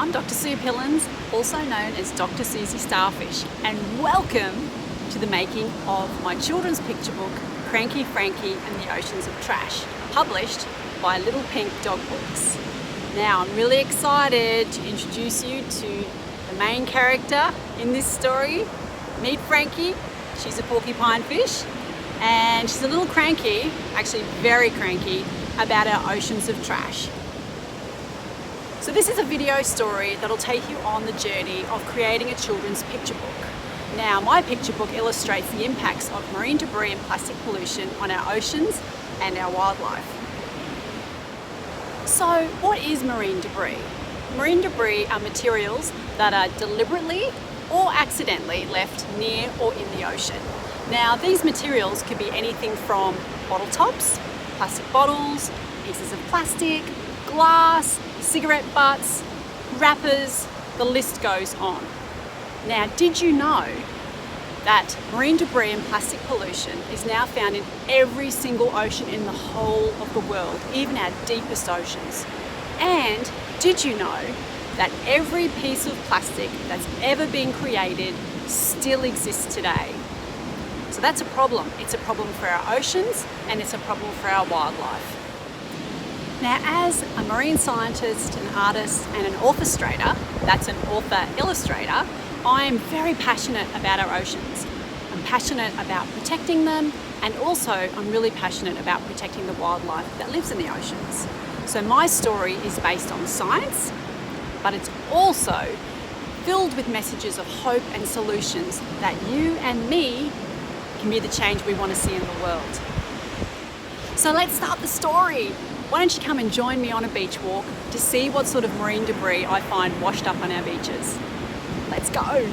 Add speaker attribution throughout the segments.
Speaker 1: I'm Dr Sue Pillans, also known as Dr Suzie Starfish, and welcome to the making of my children's picture book, Cranky Frankie and the Oceans of Trash, published by Little Pink Dog Books. Now, I'm really excited to introduce you to the main character in this story. Meet Frankie. She's a porcupine fish, and she's a little cranky, actually very cranky, about our oceans of trash. So this is a video story that'll take you on the journey of creating a children's picture book. Now, my picture book illustrates the impacts of marine debris and plastic pollution on our oceans and our wildlife. So what is marine debris? Marine debris are materials that are deliberately or accidentally left near or in the ocean. Now, these materials could be anything from bottle tops, plastic bottles, pieces of plastic, glass, cigarette butts, wrappers, the list goes on. Now, did you know that marine debris and plastic pollution is now found in every single ocean in the whole of the world, even our deepest oceans? And did you know that every piece of plastic that's ever been created still exists today? So that's a problem. It's a problem for our oceans and it's a problem for our wildlife. Now, as a marine scientist, an artist and an author-illustrator, that's an author-illustrator, I'm very passionate about our oceans. I'm passionate about protecting them, and also I'm really passionate about protecting the wildlife that lives in the oceans. So my story is based on science, but it's also filled with messages of hope and solutions that you and me can be the change we want to see in the world. So let's start the story. Why don't you come and join me on a beach walk to see what sort of marine debris I find washed up on our beaches. Let's go.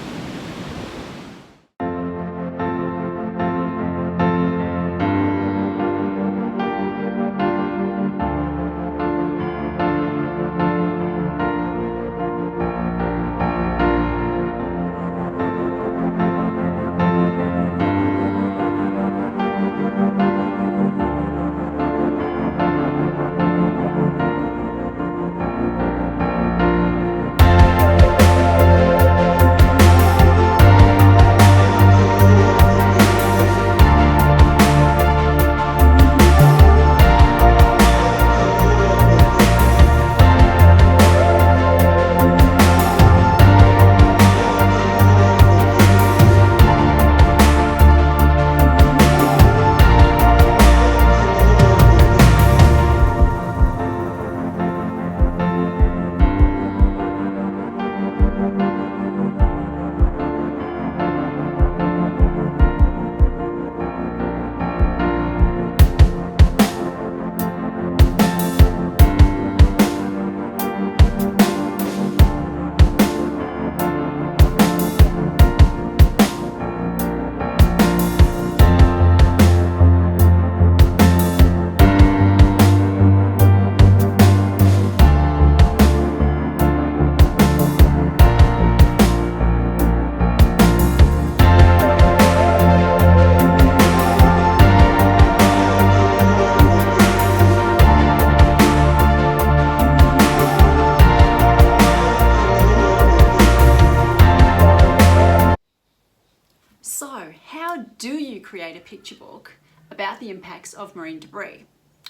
Speaker 1: So, how do you create a picture book about the impacts of marine debris?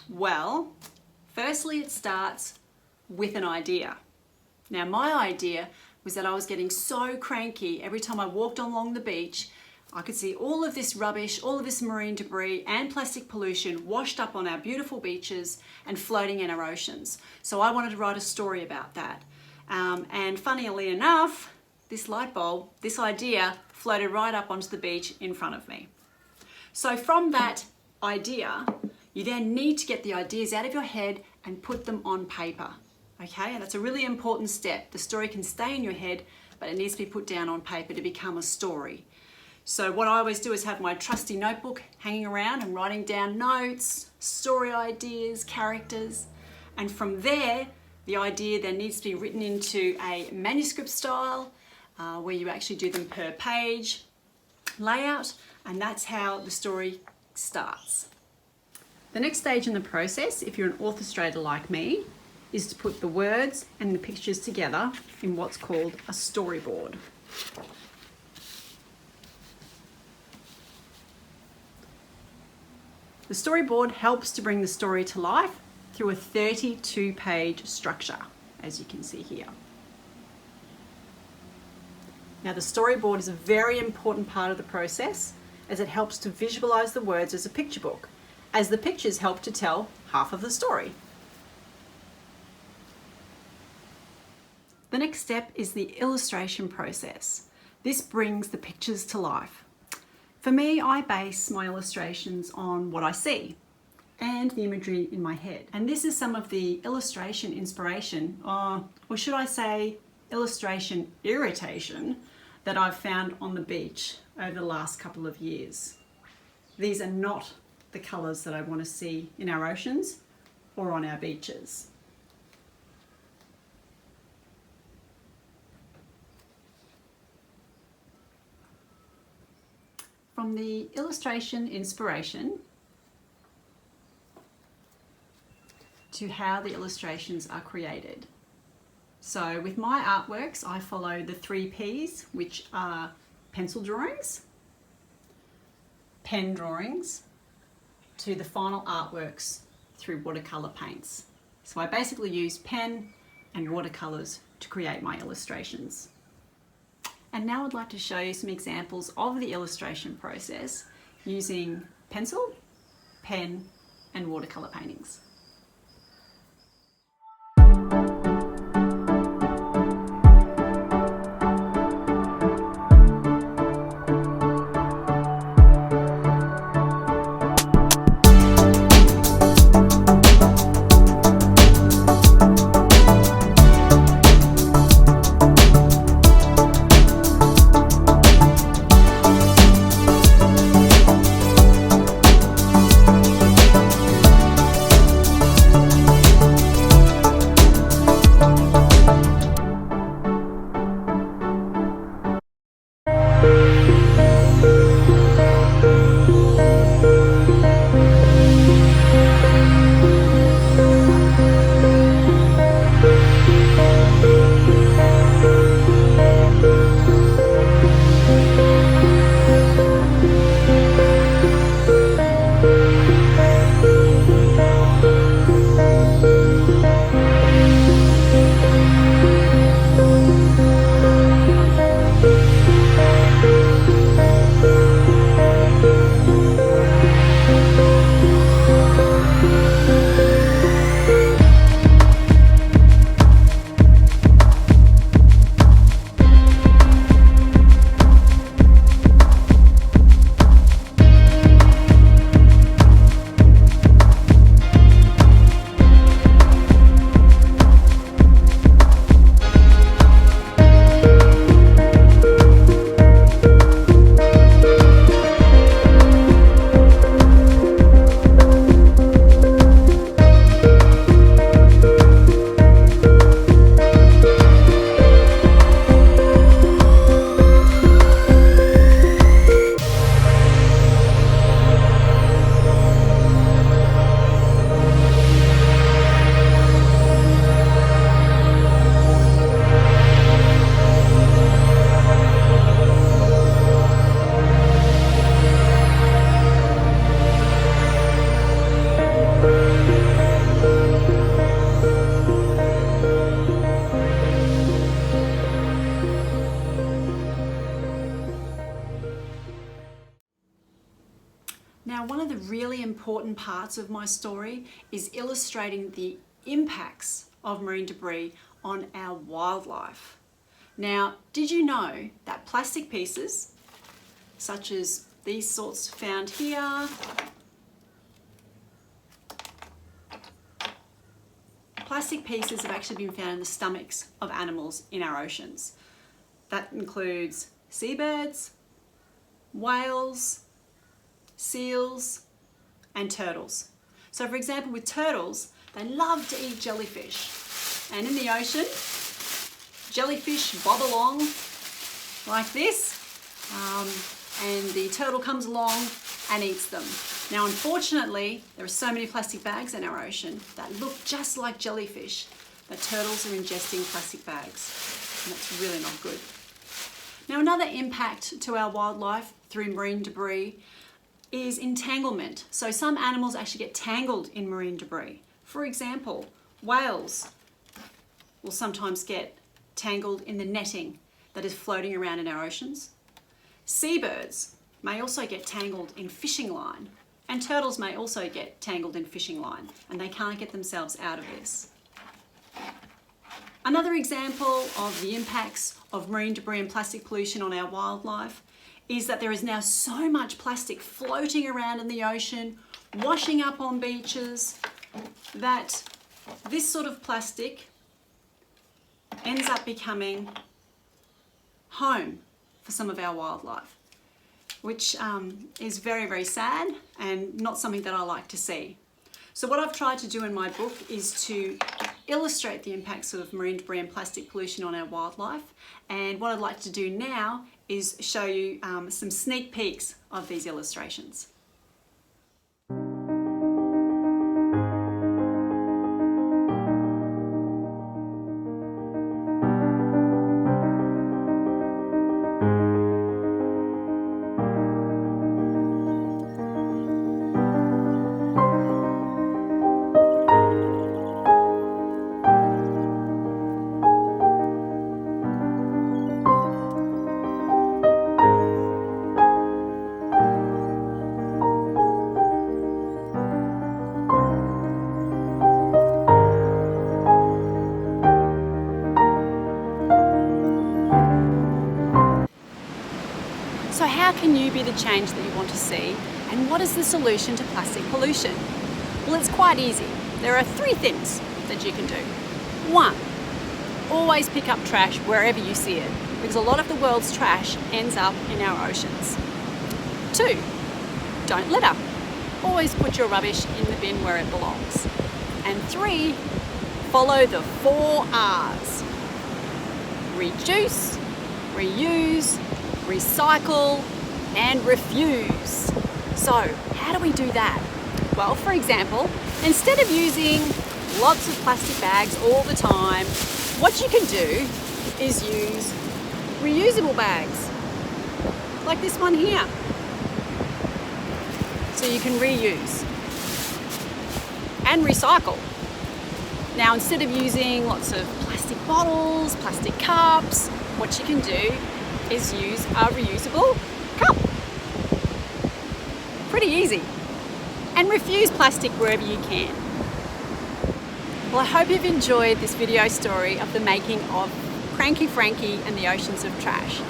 Speaker 1: Well, firstly, it starts with an idea. Now, my idea was that I was getting so cranky every time I walked along the beach. I could see all of this rubbish, all of this marine debris and plastic pollution washed up on our beautiful beaches and floating in our oceans. So I wanted to write a story about that. And funnily enough, this light bulb, this idea, floated right up onto the beach in front of me. So from that idea, you then need to get the ideas out of your head and put them on paper. Okay, and that's a really important step. The story can stay in your head, but it needs to be put down on paper to become a story. So what I always do is have my trusty notebook hanging around and writing down notes, story ideas, characters, and from there, the idea then needs to be written into a manuscript style, where you actually do them per page layout, and that's how the story starts. The next stage in the process, if you're an author-illustrator like me, is to put the words and the pictures together in what's called a storyboard. The storyboard helps to bring the story to life through a 32-page structure, as you can see here. Now, the storyboard is a very important part of the process as it helps to visualize the words as a picture book, as the pictures help to tell half of the story. The next step is the illustration process. This brings the pictures to life. For me, I base my illustrations on what I see and the imagery in my head. And this is some of the illustration inspiration, or should I say illustration irritation, that I've found on the beach over the last couple of years. These are not the colours that I want to see in our oceans or on our beaches. From the illustration inspiration to how the illustrations are created. So with my artworks, I follow the 3 Ps, which are pencil drawings, pen drawings, to the final artworks through watercolour paints. So I basically use pen and watercolours to create my illustrations. And now I'd like to show you some examples of the illustration process using pencil, pen and watercolour paintings. Now, one of the really important parts of my story is illustrating the impacts of marine debris on our wildlife. Now, did you know that plastic pieces, such as these sorts found here, plastic pieces have actually been found in the stomachs of animals in our oceans. That includes seabirds, whales, seals, and turtles. So for example, with turtles, they love to eat jellyfish. And in the ocean, jellyfish bob along like this, and the turtle comes along and eats them. Now, unfortunately, there are so many plastic bags in our ocean that look just like jellyfish, that turtles are ingesting plastic bags, and that's really not good. Now, another impact to our wildlife through marine debris is entanglement. So some animals actually get tangled in marine debris. For example, whales will sometimes get tangled in the netting that is floating around in our oceans. Seabirds may also get tangled in fishing line, and turtles may also get tangled in fishing line, and they can't get themselves out of this. Another example of the impacts of marine debris and plastic pollution on our wildlife is that there is now so much plastic floating around in the ocean, washing up on beaches, that this sort of plastic ends up becoming home for some of our wildlife, which is very, very sad and not something that I like to see. So what I've tried to do in my book is to illustrate the impacts of marine debris and plastic pollution on our wildlife. And what I'd like to do now is show you some sneak peeks of these illustrations. So how can you be the change that you want to see? And what is the solution to plastic pollution? Well, it's quite easy. There are 3 things that you can do. 1, always pick up trash wherever you see it, because a lot of the world's trash ends up in our oceans. 2, don't litter. Always put your rubbish in the bin where it belongs. And 3, follow the 4 R's. Reduce, reuse, recycle, and refuse. So how do we do that? Well, for example, instead of using lots of plastic bags all the time, what you can do is use reusable bags, like this one here. So you can reuse and recycle. Now, instead of using lots of plastic bottles, plastic cups, what you can do is use a reusable cup. Pretty easy. And refuse plastic wherever you can. Well, I hope you've enjoyed this video story of the making of Cranky Frankie and the Oceans of Trash.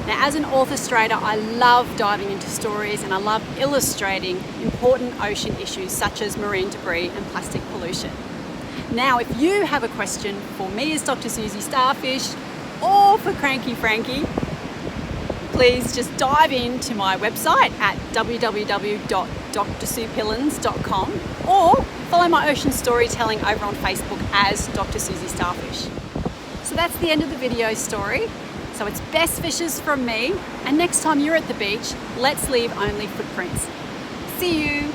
Speaker 1: Now, as an author-illustrator, I love diving into stories and I love illustrating important ocean issues such as marine debris and plastic pollution. Now, if you have a question for me as Dr Suzie Starfish or for Cranky Frankie, please just dive into my website at www.drsuepillans.com or follow my ocean storytelling over on Facebook as Dr Suzie Starfish. So that's the end of the video story. So it's best wishes from me, and next time you're at the beach, let's leave only footprints. See you!